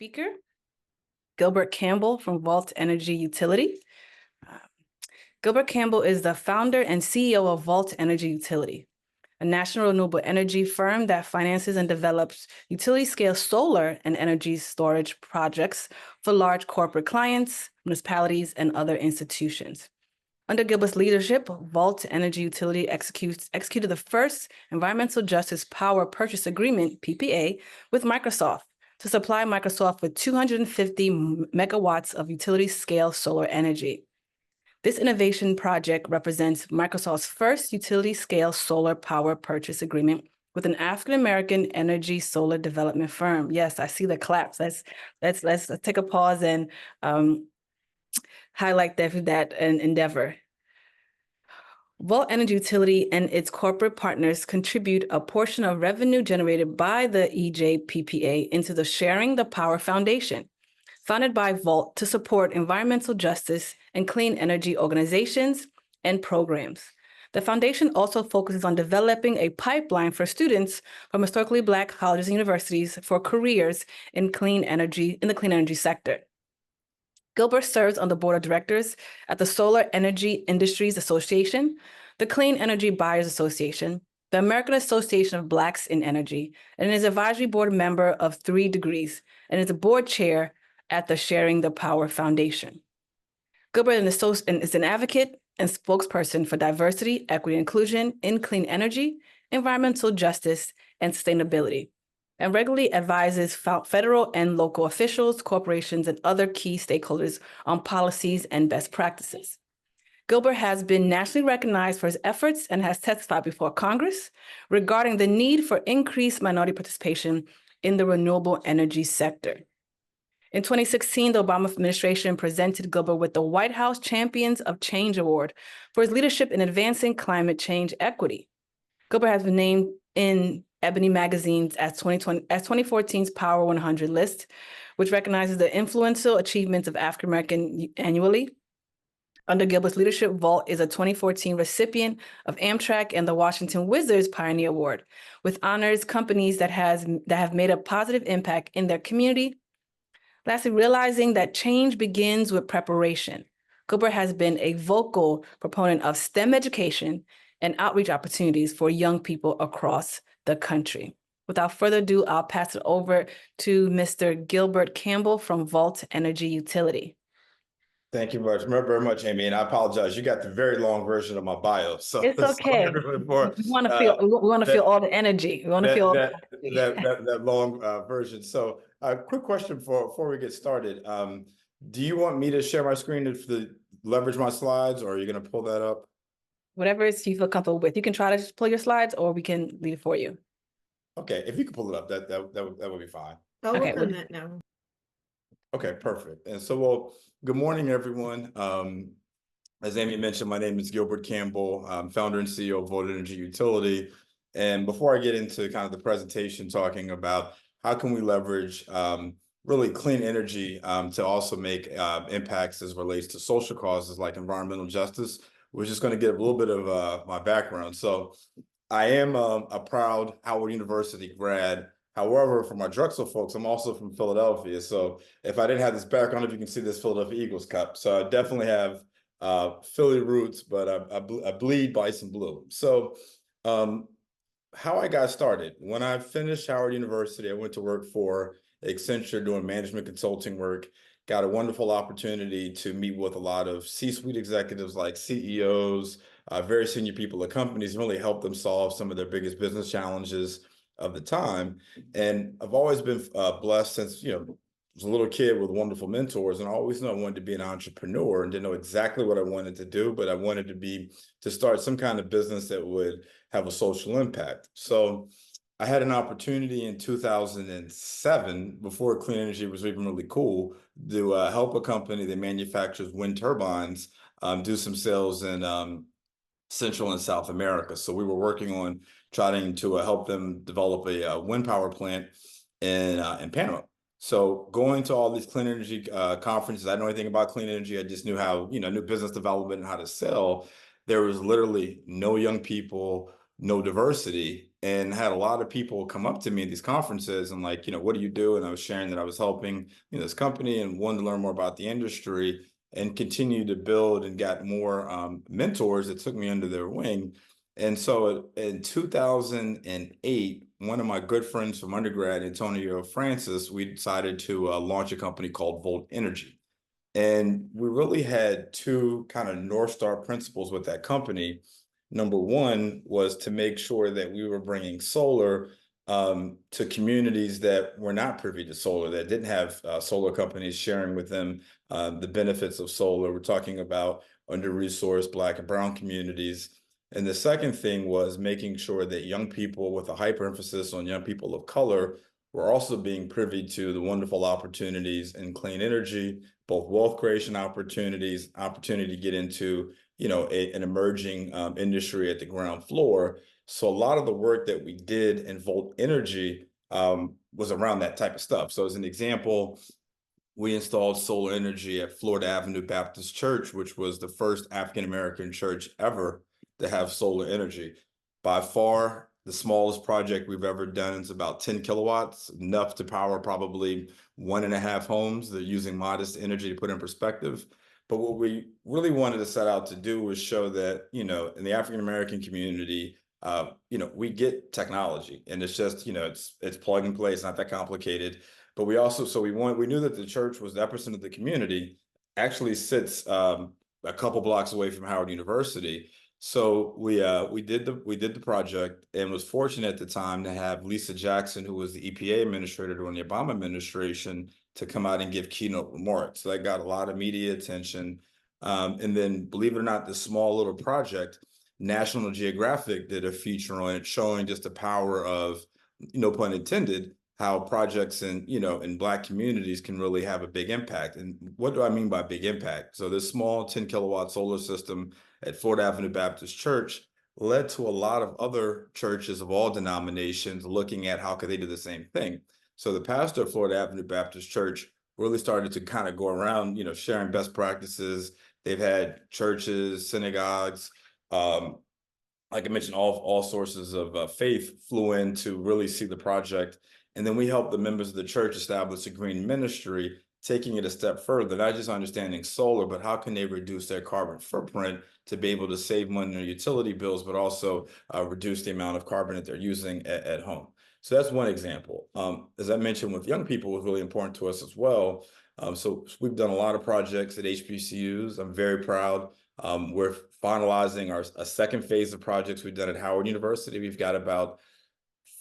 speaker, Gilbert Campbell from Vault Energy Utility. Gilbert Campbell is the founder and CEO of Vault Energy Utility, a national renewable energy firm that finances and develops utility-scale solar and energy storage projects for large corporate clients, municipalities, and other institutions. Under Gilbert's leadership, Vault Energy Utility executed the first environmental justice power purchase agreement, PPA, with Microsoft to supply Microsoft with 250 megawatts of utility-scale solar energy. This innovation project represents Microsoft's first utility-scale solar power purchase agreement with an African-American energy solar development firm. Yes, I see the claps. Let's take a pause and highlight that endeavor. Vault Energy Utility and its corporate partners contribute a portion of revenue generated by the EJPPA into the Sharing the Power Foundation, founded by Vault to support environmental justice and clean energy organizations and programs. The foundation also focuses on developing a pipeline for students from historically Black colleges and universities for careers in the clean energy sector. Gilbert serves on the board of directors at the Solar Energy Industries Association, the Clean Energy Buyers Association, the American Association of Blacks in Energy, and is advisory board member of 3 Degrees, and is a board chair at the Sharing the Power Foundation. Gilbert is an advocate and spokesperson for diversity, equity, and inclusion in clean energy, environmental justice, and sustainability, and regularly advises federal and local officials, corporations, and other key stakeholders on policies and best practices. Gilbert has been nationally recognized for his efforts and has testified before Congress regarding the need for increased minority participation in the renewable energy sector. In 2016, the Obama administration presented Gilbert with the White House Champions of Change Award for his leadership in advancing climate change equity. Gilbert has been named in Ebony Magazine's as 2014's Power 100 list, which recognizes the influential achievements of African American annually. Under Gilbert's leadership, Vault is a 2014 recipient of Amtrak and the Washington Wizards Pioneer Award, with honors companies that have made a positive impact in their community. Lastly, realizing that change begins with preparation, Gilbert has been a vocal proponent of STEM education and outreach opportunities for young people across the country. Without further ado, I'll pass it over to Mr. Gilbert Campbell from Vault Energy Utility. Thank you very much, Amy. And I apologize. You got the very long version of my bio. So it's okay. We want to feel all the energy. We want to feel that long version. So a quick question before we get started. Do you want me to share my screen to leverage my slides, or are you going to pull that up? Whatever you feel comfortable with. You can try to just pull your slides, or we can leave it for you. Okay, if you can pull it up, that would be fine. I'll work on that now. Okay, perfect. And so, well, good morning, everyone. As Amy mentioned, my name is Gilbert Campbell. I'm founder and CEO of Vault Energy Utility. And before I get into kind of the presentation talking about how can we leverage really clean energy to also make impacts as relates to social causes like environmental justice, we're just going to get a little bit of my background. So I am a proud Howard University grad. However, for my Drexel folks, I'm also from Philadelphia. So if I didn't have this background, if you can see this Philadelphia Eagles cup. So I definitely have Philly roots, but I bleed Bison blue. So how I got started, when I finished Howard University, I went to work for Accenture doing management consulting work, got a wonderful opportunity to meet with a lot of C-suite executives like CEOs, very senior people at companies, and really help them solve some of their biggest business challenges of the time. And I've always been blessed since, was a little kid with wonderful mentors, and I always knew I wanted to be an entrepreneur and didn't know exactly what I wanted to do, but I wanted to start some kind of business that would have a social impact. So I had an opportunity in 2007, before clean energy was even really cool, to help a company that manufactures wind turbines do some sales in Central and South America. So we were working on trying to help them develop a wind power plant in Panama. So going to all these clean energy conferences, I didn't know anything about clean energy. I just knew how, new business development and how to sell. There was literally no young people, no diversity, and had a lot of people come up to me at these conferences and like, what do you do? And I was sharing that I was helping, this company and wanted to learn more about the industry and continue to build and got more mentors that took me under their wing. And so in 2008, one of my good friends from undergrad, Antonio Francis, we decided to launch a company called Volt Energy. And we really had two kind of North Star principles with that company. Number one was to make sure that we were bringing solar to communities that were not privy to solar, that didn't have solar companies sharing with them the benefits of solar. We're talking about under-resourced Black and Brown communities. And the second thing was making sure that young people, with a hyper emphasis on young people of color, were also being privy to the wonderful opportunities in clean energy, both wealth creation opportunities, opportunity to get into, an emerging industry at the ground floor. So a lot of the work that we did in Volt Energy was around that type of stuff. So as an example, we installed solar energy at Florida Avenue Baptist Church, which was the first African-American church ever to have solar energy. By far, the smallest project we've ever done is about 10 kilowatts, enough to power probably 1.5 homes. They're using modest energy to put in perspective. But what we really wanted to set out to do was show that, in the African-American community, we get technology and it's just, it's plug and play. It's not that complicated. But we also, we knew that the church was the epicenter of the community, actually sits a couple blocks away from Howard University. So we did the project and was fortunate at the time to have Lisa Jackson, who was the EPA administrator during the Obama administration, to come out and give keynote remarks. So that got a lot of media attention. And then, believe it or not, this small little project, National Geographic did a feature on it, showing just the power of, no pun intended, how projects in Black communities can really have a big impact. And what do I mean by big impact? So this small 10 kilowatt solar system at Florida Avenue Baptist Church led to a lot of other churches of all denominations looking at how could they do the same thing. So the pastor of Florida Avenue Baptist Church really started to kind of go around, sharing best practices. They've had churches, synagogues, like I mentioned, all sources of faith flew in to really see the project. And then we helped the members of the church establish a green ministry, taking it a step further, not just understanding solar, but how can they reduce their carbon footprint to be able to save money on their utility bills, but also reduce the amount of carbon that they're using at home. So that's one example. As I mentioned, with young people, was really important to us as well. So we've done a lot of projects at HBCUs. I'm very proud. We're finalizing a second phase of projects we've done at Howard University. We've got about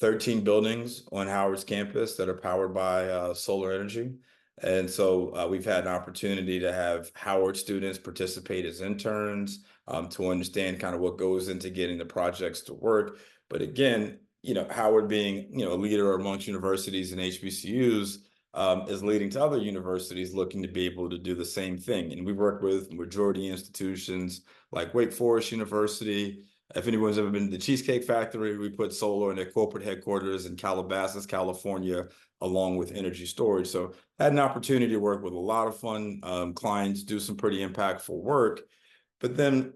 13 buildings on Howard's campus that are powered by solar energy. And so we've had an opportunity to have Howard students participate as interns to understand kind of what goes into getting the projects to work. But again, Howard being, a leader amongst universities and HBCUs is leading to other universities looking to be able to do the same thing. And we work with majority institutions like Wake Forest University. If anyone's ever been to the Cheesecake Factory, we put solar in their corporate headquarters in Calabasas, California, along with energy storage. So I had an opportunity to work with a lot of fun clients, do some pretty impactful work. But then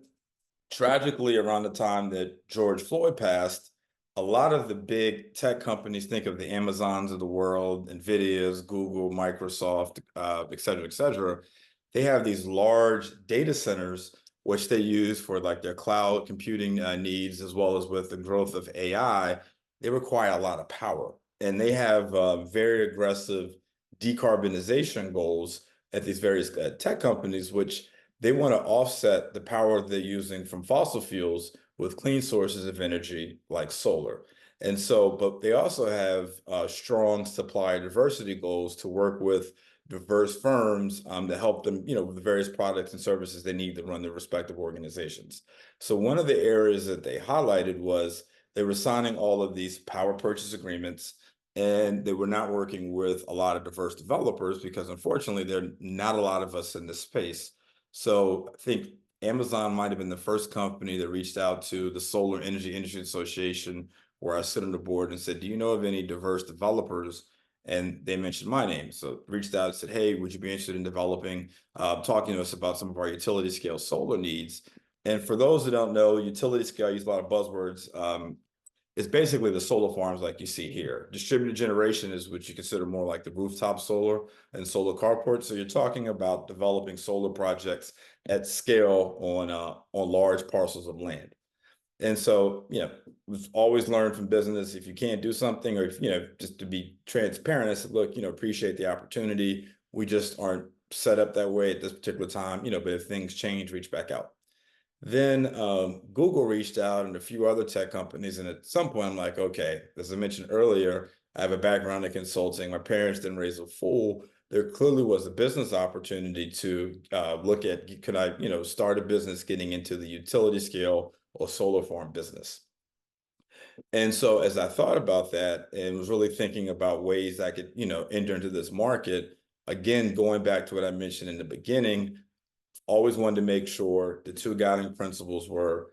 tragically, around the time that George Floyd passed, a lot of the big tech companies, think of the Amazons of the world, NVIDIA's, Google, Microsoft, et cetera, they have these large data centers which they use for like their cloud computing needs, as well as with the growth of AI. They require a lot of power, and they have very aggressive decarbonization goals at these various tech companies, which they want to offset the power they're using from fossil fuels with clean sources of energy like solar. And so, but they also have strong supplier diversity goals to work with diverse firms to help them, with the various products and services they need to run their respective organizations. So one of the areas that they highlighted was they were signing all of these power purchase agreements, and they were not working with a lot of diverse developers because unfortunately there are not a lot of us in this space. So I think Amazon might have been the first company that reached out to the Solar Energy Industry Association, where I sit on the board, and said, do you know of any diverse developers? And they mentioned my name. So reached out and said, hey, would you be interested in developing, talking to us about some of our utility scale solar needs? And for those who don't know, utility scale, I use a lot of buzzwords. It's basically the solar farms like you see here. Distributed generation is what you consider more like the rooftop solar and solar carports. So you're talking about developing solar projects at scale on large parcels of land. And so, we've always learned from business, if you can't do something, or if, just to be transparent, I said, look, appreciate the opportunity. We just aren't set up that way at this particular time, but if things change, reach back out. Then Google reached out and a few other tech companies. And at some point, I'm like, okay, as I mentioned earlier, I have a background in consulting. My parents didn't raise a fool. There clearly was a business opportunity to look at, could I, start a business getting into the utility scale or solar farm business. And so as I thought about that and was really thinking about ways I could, enter into this market, again, going back to what I mentioned in the beginning, always wanted to make sure the two guiding principles were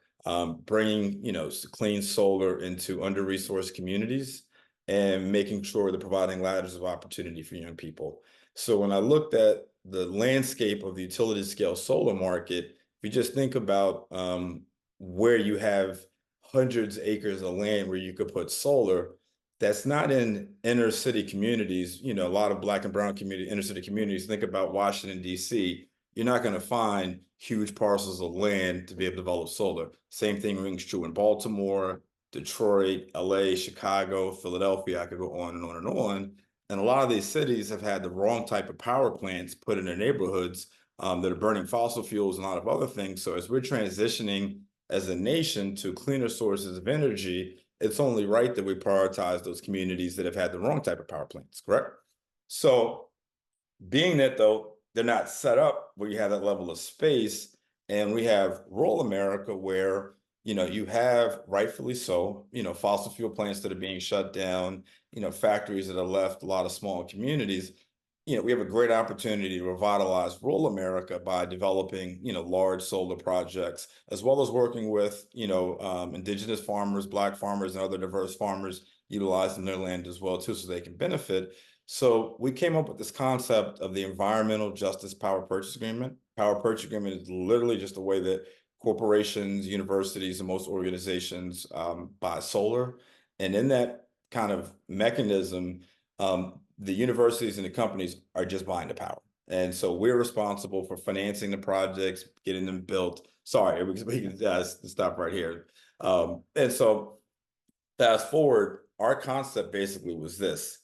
bringing, clean solar into under-resourced communities and making sure they're providing ladders of opportunity for young people. So when I looked at the landscape of the utility scale solar market, if you just think about where you have hundreds of acres of land where you could put solar, that's not in inner city communities, a lot of Black and brown inner city communities. Think about Washington, D.C. You're not going to find huge parcels of land to be able to develop solar. Same thing rings true in Baltimore, Detroit, LA, Chicago, Philadelphia. I could go on and on and on. And a lot of these cities have had the wrong type of power plants put in their neighborhoods that are burning fossil fuels and a lot of other things. So as we're transitioning as a nation to cleaner sources of energy, it's only right that we prioritize those communities that have had the wrong type of power plants, correct? So being that, though, they're not set up where you have that level of space, and we have rural America where, you have, rightfully so, fossil fuel plants that are being shut down, factories that are left, a lot of small communities. We have a great opportunity to revitalize rural America by developing, large solar projects, as well as working with, indigenous farmers, Black farmers, and other diverse farmers utilizing their land as well, too, so they can benefit. So we came up with this concept of the Environmental Justice Power Purchase Agreement. Power Purchase Agreement is literally just a way that corporations, universities, and most organizations buy solar. And in that kind of mechanism, the universities and the companies are just buying the power. And so we're responsible for financing the projects, getting them built. Sorry, we can stop right here. And so fast forward, our concept basically was this.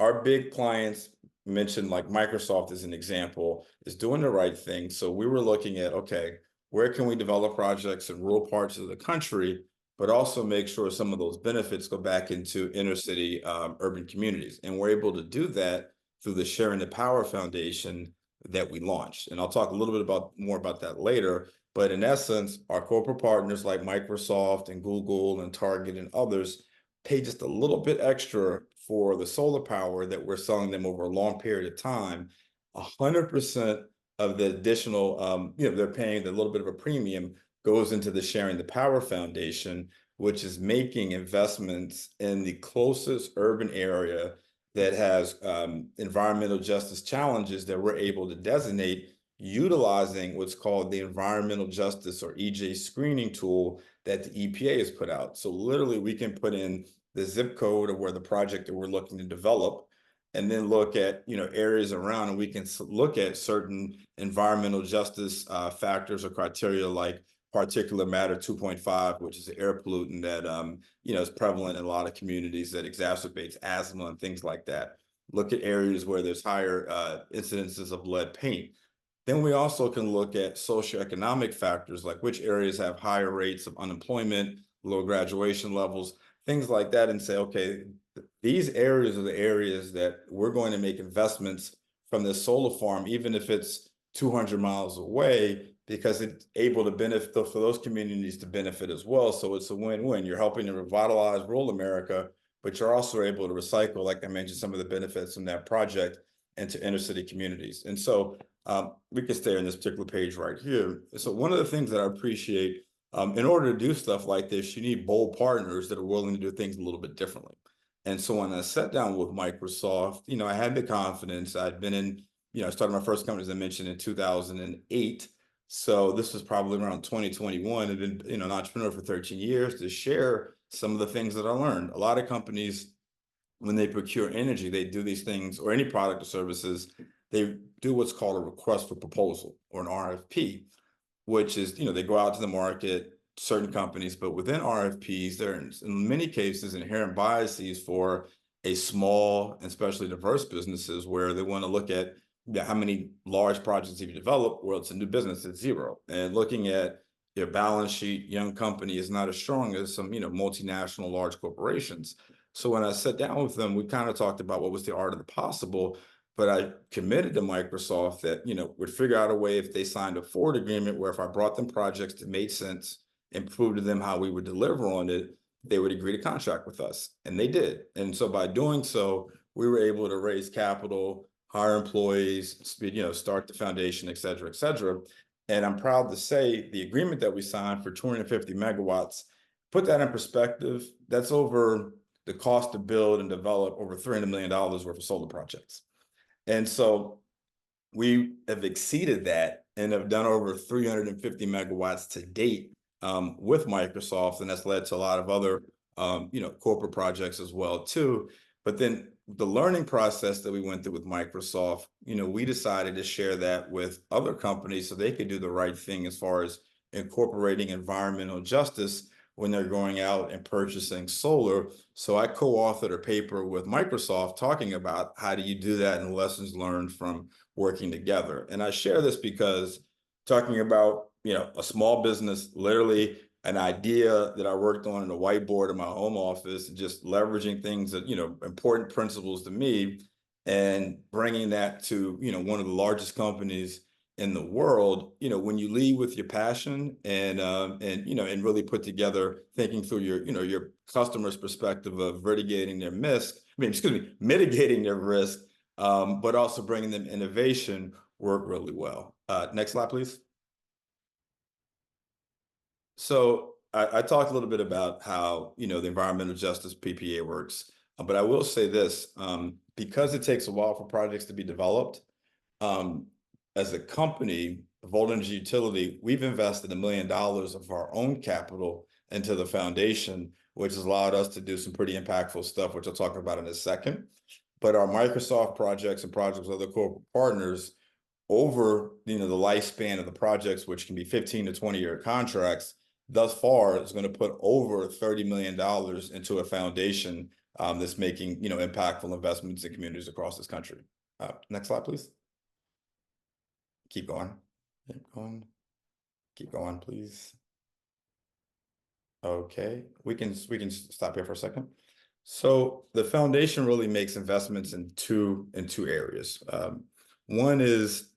Our big clients, mentioned like Microsoft as an example, is doing the right thing. So we were looking at, okay, where can we develop projects in rural parts of the country, but also make sure some of those benefits go back into inner city urban communities. And we're able to do that through the Sharing the Power Foundation that we launched. And I'll talk a little bit more about that later. But in essence, our corporate partners like Microsoft and Google and Target and others pay just a little bit extra for the solar power that we're selling them over a long period of time. 100% of the additional, they're paying the little bit of a premium goes into the Sharing the Power Foundation, which is making investments in the closest urban area that has environmental justice challenges that we're able to designate utilizing what's called the Environmental Justice or EJ screening tool that the EPA has put out. So literally we can put in the zip code of where the project that we're looking to develop, and then look at areas around, and we can look at certain environmental justice factors or criteria like particulate matter 2.5, which is an air pollutant that is prevalent in a lot of communities that exacerbates asthma and things like that. Look at areas where there's higher incidences of lead paint. Then we also can look at socioeconomic factors like which areas have higher rates of unemployment, low graduation levels, things like that, and say, okay, these areas are the areas that we're going to make investments from this solar farm, even if it's 200 miles away, because it's able to benefit for those communities to benefit as well. So it's a win-win. You're helping to revitalize rural America, but you're also able to recycle, like I mentioned, some of the benefits from that project into inner city communities. And so we can stay on this particular page right here. So one of the things that I appreciate, in order to do stuff like this, you need bold partners that are willing to do things a little bit differently. And so when I sat down with Microsoft, I had the confidence. I'd been in, I started my first company, as I mentioned, in 2008. So this was probably around 2021. I've been, an entrepreneur for 13 years to share some of the things that I learned. A lot of companies, when they procure energy, they do these things, or any product or services, they do what's called a request for proposal, or an RFP, which is, they go out to the market, certain companies, but within RFPs, there are in many cases inherent biases for a small and especially diverse businesses, where they want to look at how many large projects have you developed. Well, it's a new business, it's zero. And looking at your balance sheet, young company is not as strong as some, multinational large corporations. So when I sat down with them, we kind of talked about what was the art of the possible. But I committed to Microsoft that, would figure out a way, if they signed a forward agreement, where if I brought them projects that made sense and proved to them how we would deliver on it, they would agree to contract with us. And they did. And so by doing so, we were able to raise capital, hire employees, start the foundation, et cetera, et cetera. And I'm proud to say the agreement that we signed for 250 megawatts, put that in perspective, that's over the cost to build and develop over $300 million worth of solar projects. And so we have exceeded that and have done over 350 megawatts to date with Microsoft, and that's led to a lot of other corporate projects as well too. But then the learning process that we went through with Microsoft, we decided to share that with other companies so they could do the right thing as far as incorporating environmental justice when they're going out and purchasing solar. So I co-authored a paper with Microsoft talking about how do you do that and lessons learned from working together. And I share this because talking about, a small business, literally an idea that I worked on in a whiteboard in my home office, just leveraging things that, important principles to me, and bringing that to, one of the largest companies in the world. When you lead with your passion and and really put together, thinking through your customer's perspective of mitigating their mitigating their risk, but also bringing them innovation, work really well. Next slide, please. So I talked a little bit about how, the environmental justice PPA works, but I will say this, because it takes a while for projects to be developed, um, as a company, Volt Energy Utility, we've invested $1 million of our own capital into the foundation, which has allowed us to do some pretty impactful stuff, which I'll talk about in a second. But our Microsoft projects and projects with other corporate partners, over the lifespan of the projects, which can be 15 to 20-year contracts, thus far is going to put over $30 million into a foundation that's making impactful investments in communities across this country. Next slide, please. Keep going. Keep going, please. Okay, we can stop here for a second. So the foundation really makes investments in two areas. One is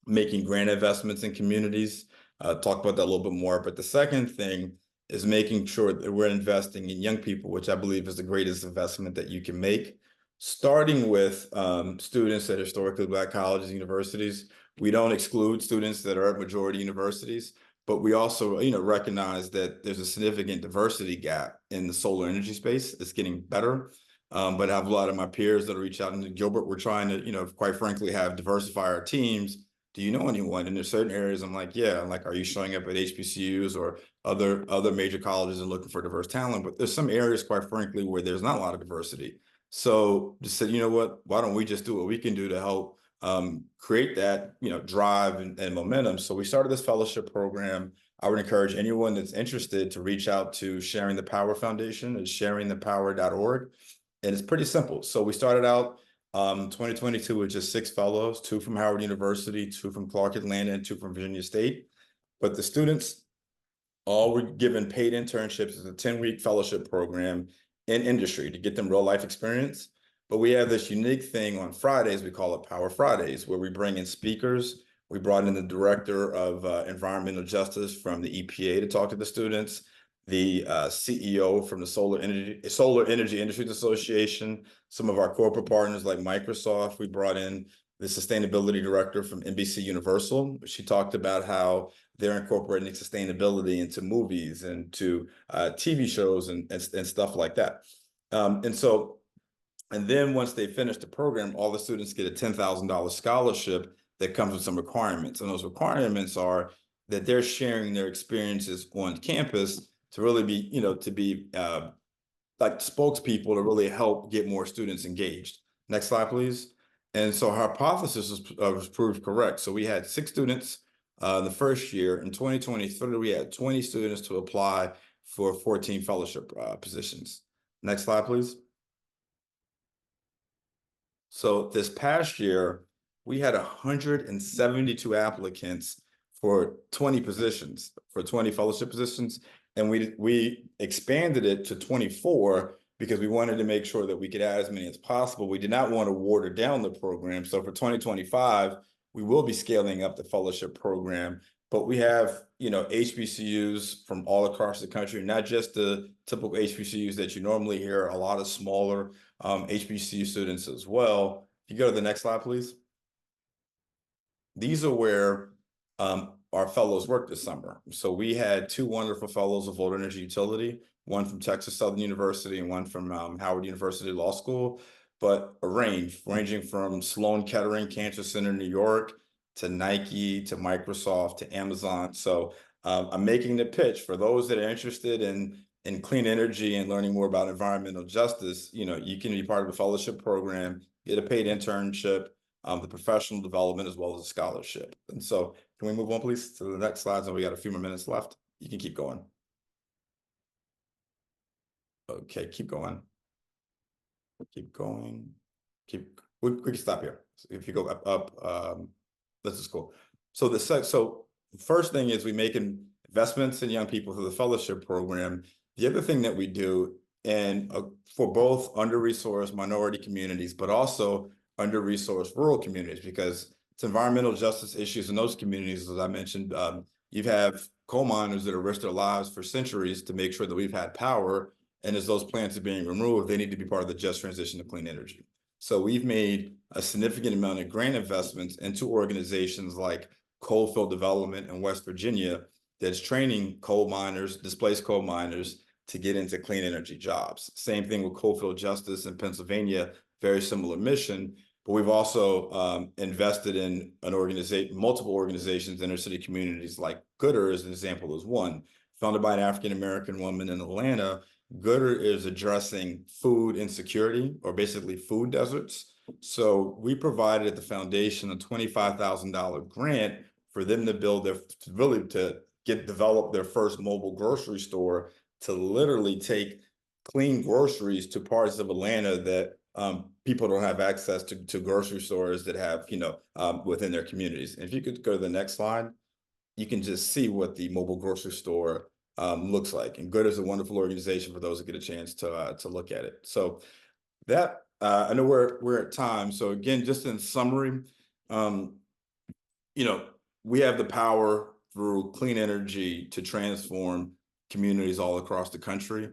making grant investments in communities. Talk about that a little bit more. But the second thing is making sure that we're investing in young people, which I believe is the greatest investment that you can make. Starting with students at historically Black colleges and universities. We don't exclude students that are at majority universities, but we also, recognize that there's a significant diversity gap in the solar energy space. It's getting better. But I have a lot of my peers that reach out, and Gilbert, we're trying to, quite frankly, diversify our teams. Do you know anyone? And there's certain areas I'm like, yeah, like, are you showing up at HBCUs or other major colleges and looking for diverse talent? But there's some areas, quite frankly, where there's not a lot of diversity. So just said, you know what, why don't we just do what we can do to help create that, drive and momentum. So we started this fellowship program. I would encourage anyone that's interested to reach out to Sharing the Power Foundation. It's sharingthepower.org. And it's pretty simple. So we started out 2022 with just 6 fellows, 2 from Howard University, 2 from Clark Atlanta, and 2 from Virginia State. But the students all were given paid internships as a 10-week fellowship program in industry to get them real life experience. But we have this unique thing on Fridays, we call it Power Fridays, where we bring in speakers. We brought in the director of environmental justice from the EPA to talk to the students, the CEO from the Solar Energy Industries Association, some of our corporate partners like Microsoft. We brought in the sustainability director from NBC Universal. She talked about how they're incorporating sustainability into movies and to TV shows and stuff like that. And then once they finish the program, all the students get a $10,000 scholarship that comes with some requirements. And those requirements are that they're sharing their experiences on campus to really be, to be like spokespeople to really help get more students engaged. Next slide, please. And so our hypothesis was proved correct. So we had 6 students the first year. In 2023, we had 20 students to apply for 14 fellowship positions. Next slide, please. So this past year, we had 172 applicants for 20 positions, for 20 fellowship positions. And we expanded it to 24 because we wanted to make sure that we could add as many as possible. We did not want to water down the program. So for 2025, we will be scaling up the fellowship program, but we have, HBCUs from all across the country, not just the typical HBCUs that you normally hear, a lot of smaller HBCU students as well. If you go to the next slide, please. These are where our fellows worked this summer. So we had 2 wonderful fellows of Volta Energy Utility, one from Texas Southern University and one from Howard University Law School, but ranging from Sloan Kettering Cancer Center, New York, to Nike, to Microsoft, to Amazon. So I'm making the pitch for those that are interested in clean energy and learning more about environmental justice. You can be part of a fellowship program, get a paid internship, the professional development, as well as a scholarship. And so can we move on, please, to the next slides? And we got a few more minutes left. You can keep going. Okay, keep going. Keep going. We can stop here. So if you go up, this is cool. So the first thing is we make investments in young people through the fellowship program. The other thing that we do, and for both under-resourced minority communities, but also under-resourced rural communities, because it's environmental justice issues in those communities, as I mentioned. You have coal miners that have risked their lives for centuries to make sure that we've had power. And as those plants are being removed, they need to be part of the just transition to clean energy. So we've made a significant amount of grant investments into organizations like Coalfield Development in West Virginia that's training coal miners, displaced coal miners, to get into clean energy jobs. Same thing with Coalfield Justice in Pennsylvania, very similar mission. But we've also invested in multiple organizations, inner city communities, like Gooder, as an example, is one. Founded by an African-American woman in Atlanta, Gooder is addressing food insecurity, or basically food deserts. So we provided at the foundation a $25,000 grant for them to develop their first mobile grocery store, to literally take clean groceries to parts of Atlanta that people don't have access to grocery stores that have, within their communities. And if you could go to the next slide, you can just see what the mobile grocery store looks like. And Good is a wonderful organization for those that get a chance to look at it. So that, I know we're at time. So again, just in summary, we have the power through clean energy to transform communities all across the country.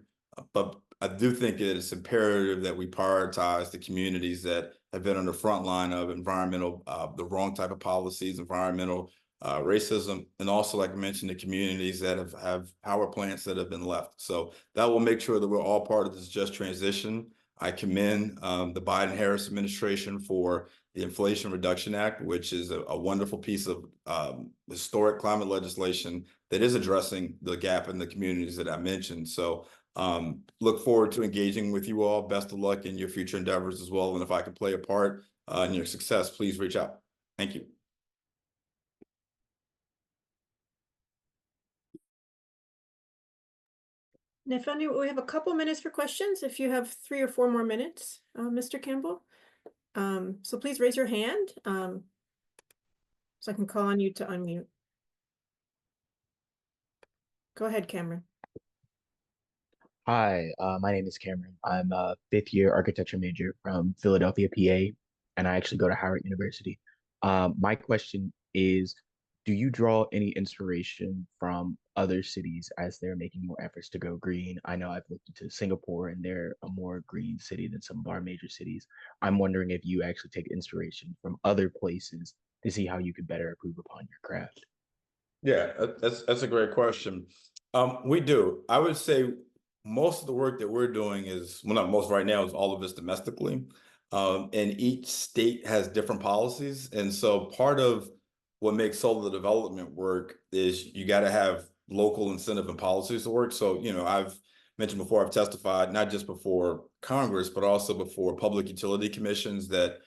But I do think it's imperative that we prioritize the communities that have been on the front line of environmental, the wrong type of policies, environmental racism, and also, like I mentioned, the communities that have power plants that have been left. So that will make sure that we're all part of this just transition. I commend the Biden-Harris administration for the Inflation Reduction Act, which is a wonderful piece of historic climate legislation that is addressing the gap in the communities that I mentioned. So look forward to engaging with you all. Best of luck in your future endeavors as well. And if I can play a part in your success, please reach out. Thank you. Nathaniel, we have a couple minutes for questions. If you have 3 or 4 more minutes, Mr. Campbell. So please raise your hand so I can call on you to unmute. Go ahead, Cameron. Hi, my name is Cameron. I'm a 5th-year architecture major from Philadelphia, PA, and I actually go to Howard University. My question is, do you draw any inspiration from other cities as they're making more efforts to go green? I know I've looked into Singapore, and they're a more green city than some of our major cities. I'm wondering if you actually take inspiration from other places to see how you could better improve upon your craft. Yeah, that's a great question. We do. I would say most of the work that we're doing is, well, not most right now, is all of this domestically. And each state has different policies. And so part of what makes solar development work is you got to have local incentive and policies to work. So, I've mentioned before, I've testified not just before Congress, but also before public utility commissions that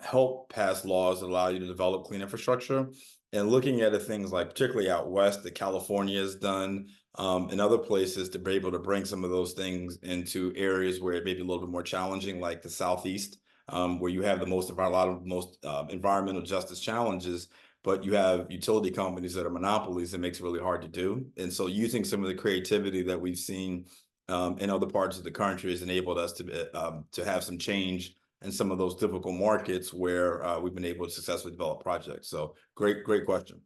help pass laws that allow you to develop clean infrastructure. And looking at things like, particularly out west, that California has done, and other places, to be able to bring some of those things into areas where it may be a little bit more challenging, like the Southeast, where you have a lot of most environmental justice challenges, but you have utility companies that are monopolies that makes it really hard to do. And so using some of the creativity that we've seen in other parts of the country has enabled us to have some change in some of those difficult markets where we've been able to successfully develop projects. So great question.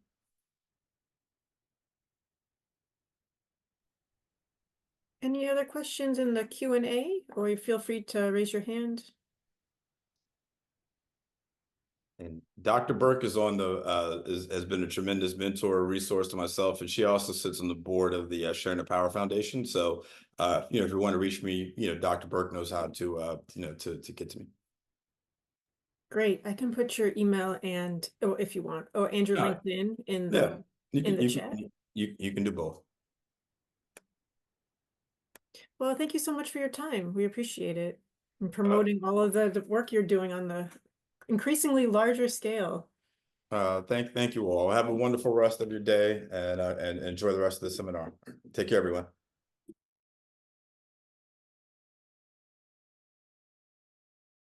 Any other questions in the Q&A, or you feel free to raise your hand? And Dr. Burke is has been a tremendous mentor, resource to myself, and she also sits on the board of the Sharing the Power Foundation. So, if you want to reach me, Dr. Burke knows how to get to me. Great. I can put your email and, if you want, and your LinkedIn in the chat. You can do both. Well, thank you so much for your time. We appreciate it, and promoting all of the work you're doing on the increasingly larger scale. Thank you all. Have a wonderful rest of your day, and enjoy the rest of the seminar. Take care, everyone.